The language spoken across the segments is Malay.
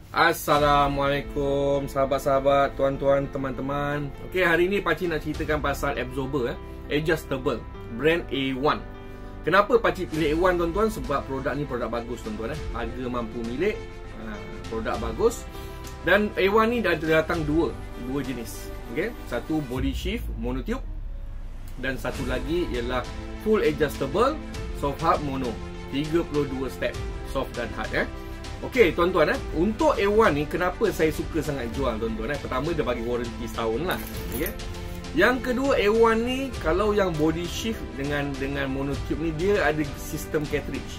Assalamualaikum sahabat-sahabat, tuan-tuan, teman-teman. Okey, hari ni pakcik nak ceritakan pasal absorber adjustable brand A1. Kenapa pakcik pilih A1 tuan-tuan? Sebab produk ni produk bagus tuan-tuan Harga mampu milik, produk bagus. Dan A1 ni dah datang dua jenis. Okey, satu body shift monotube dan satu lagi ialah full adjustable soft hard mono. 32 step soft dan hard Okey tuan-tuan untuk A1 ni kenapa saya suka sangat jual tuan-tuan Pertama dia bagi warranty setahun lah. Okey. Yang kedua A1 ni kalau yang body shift dengan monotube ni dia ada sistem cartridge.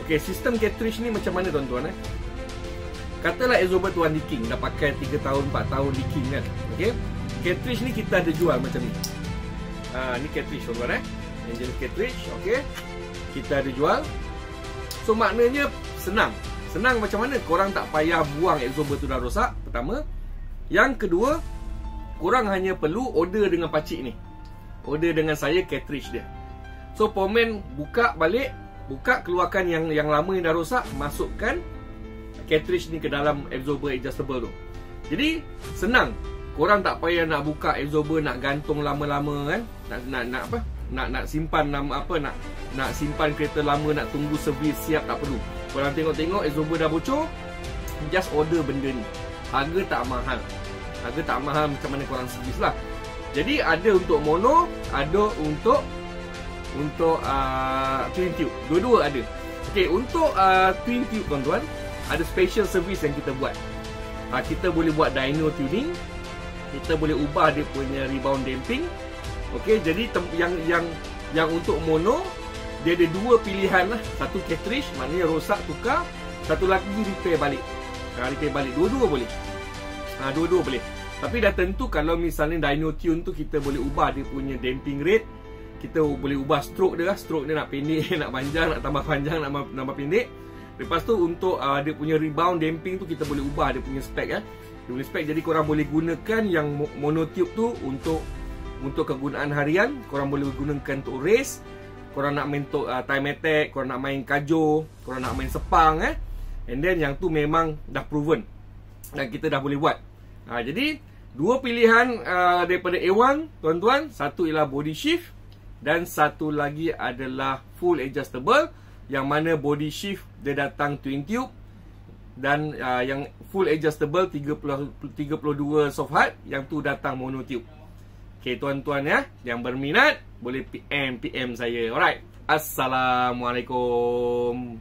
Okey, sistem cartridge ni macam mana tuan-tuan Katalah absorber tuan leaking, dah pakai 3 tahun 4 tahun leaking kan. Okey. Cartridge ni kita ada jual macam ni. Ni cartridge tuan-tuan Engine cartridge, okey. Kita ada jual. So maknanya senang macam mana? Korang tak payah buang absorber tu dah rosak. Pertama. Yang kedua, korang hanya perlu order dengan pakcik ni. Order dengan saya cartridge dia. So pomen buka balik, keluarkan yang lama yang dah rosak, masukkan cartridge ni ke dalam absorber adjustable tu. Jadi senang. Korang tak payah nak buka absorber, nak gantung lama-lama kan. Nak simpan nak simpan kereta lama, nak tunggu servis siap, tak perlu. Korang tengok absorber dah bocor, just order benda ni. Harga tak mahal macam mana korang servis lah. Jadi ada untuk mono, ada untuk twin tube. Dua-dua ada. Okey, untuk twin tube tuan-tuan, ada special service yang kita buat. Kita boleh buat dyno tuning, kita boleh ubah dia punya rebound damping. Okey, jadi yang untuk mono dia ada dua pilihan lah. Satu cartridge, maknanya rosak tukar. Satu lagi repair balik. Dua-dua boleh. Dua-dua boleh. Tapi dah tentu kalau misalnya dyno tune tu kita boleh ubah dia punya damping rate. Kita boleh ubah stroke dia. Stroke dia nak pendek, nak panjang, nak tambah panjang, nak tambah pendek. Lepas tu untuk dia punya rebound damping tu kita boleh ubah dia punya spek Dia punya spek, jadi korang boleh gunakan yang monotube tu untuk kegunaan harian. Korang boleh gunakan untuk race. Korang nak main time attack, korang nak main kajo, korang nak main sepang And then yang tu memang dah proven dan kita dah boleh buat. Jadi dua pilihan daripada A1 tuan-tuan. Satu ialah body shift dan satu lagi adalah full adjustable. Yang mana body shift dia datang twin tube dan yang full adjustable 32 soft hard, yang tu datang monotube. Okay tuan-tuan yang berminat boleh PM saya. Alright. Assalamualaikum.